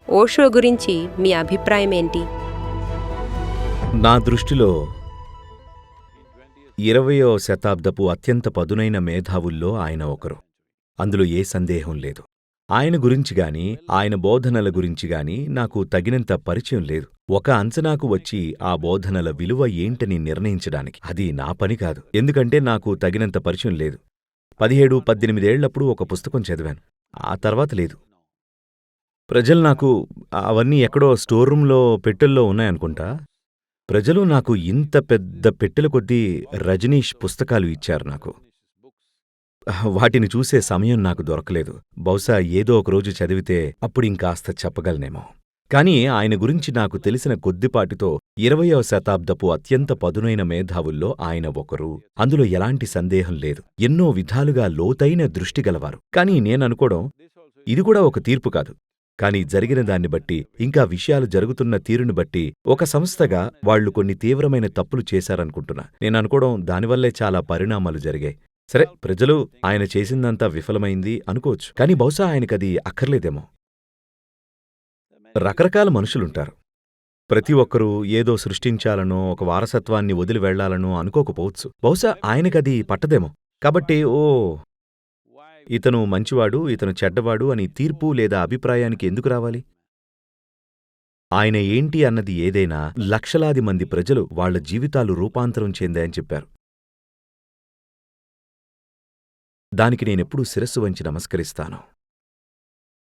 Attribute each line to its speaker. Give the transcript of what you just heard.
Speaker 1: ఓషో గురించి మీ అభిప్రాయం ఏంటి?
Speaker 2: నా దృష్టిలో 20వ శతాబ్దపు అత్యంత పదునైన మేధావుల్లో ఆయన ఒకరు. అందులో ఏ సందేహం లేదు. ఆయన గురించి గాని, ఆయన బోధనల గురించి గాని నాకు తగినంత పరిచయం లేదు. ఒక అంచనాకు వచ్చి ఆ బోధనల విలువ ఏంటని నిర్ణయించడానికి. అది నా పని కాదు. ఎందుకంటే నాకు తగినంత పరిచయం లేదు. 17, 18 ఏళ్లప్పుడు ఒక పుస్తకం చదివాను. ఆ తర్వాత లేదు. ప్రజలు నాకు అవన్నీ ఎక్కడో స్టోర్ రూంలో పెట్టెల్లో ఉన్నాయనుకుంటా. ప్రజలు నాకు ఇంత పెద్ద పెట్టెల కొద్దీ రజనీష్ పుస్తకాలు ఇచ్చారు నాకు. వాటిని చూసే సమయం నాకు దొరకలేదు. బహుశా ఏదో ఒకరోజు చదివితే అప్పుడింకాస్త చెప్పగలనేమో. కాని ఆయన గురించి నాకు తెలిసిన కొద్దిపాటితో 20వ శతాబ్దపు అత్యంత పదునైన మేధావుల్లో ఆయన ఒకరు. అందులో ఎలాంటి సందేహం లేదు. ఎన్నో విధాలుగా లోతైన దృష్టిగలవారు. కాని నేననుకోవడం ఇది కూడా ఒక తీర్పు కాదు. కాని జరిగిన దాన్ని బట్టి, ఇంకా విషయాలు జరుగుతున్న తీరుని బట్టి ఒక సంస్థగా వాళ్లు కొన్ని తీవ్రమైన తప్పులు చేశారనుకుంటున్నా. నేననుకోవడం దానివల్లే చాలా పరిణామాలు జరిగాయి. సరే, ప్రజలు ఆయన చేసిందంతా విఫలమైంది అనుకోవచ్చు. కాని బహుశా ఆయనకది అక్కర్లేదేమో. రకరకాల మనుషులుంటారు. ప్రతి ఒక్కరూ ఏదో సృష్టించాలనో, ఒక వారసత్వాన్ని వదిలి వెళ్లాలనో అనుకోకపోవచ్చు. బహుశా ఆయనకది పట్టదేమో. కాబట్టి ఇతను మంచివాడు, ఇతను చెడ్డవాడు అని తీర్పు లేదా అభిప్రాయానికి ఎందుకు రావాలి? ఆయన ఏంటి అన్నది ఏదైనా లక్షలాది మంది ప్రజలు వాళ్ల జీవితాలు రూపాంతరం చెందాయని చెప్పారు. దానికి నేనెప్పుడూ శిరస్సు వంచి నమస్కరిస్తాను.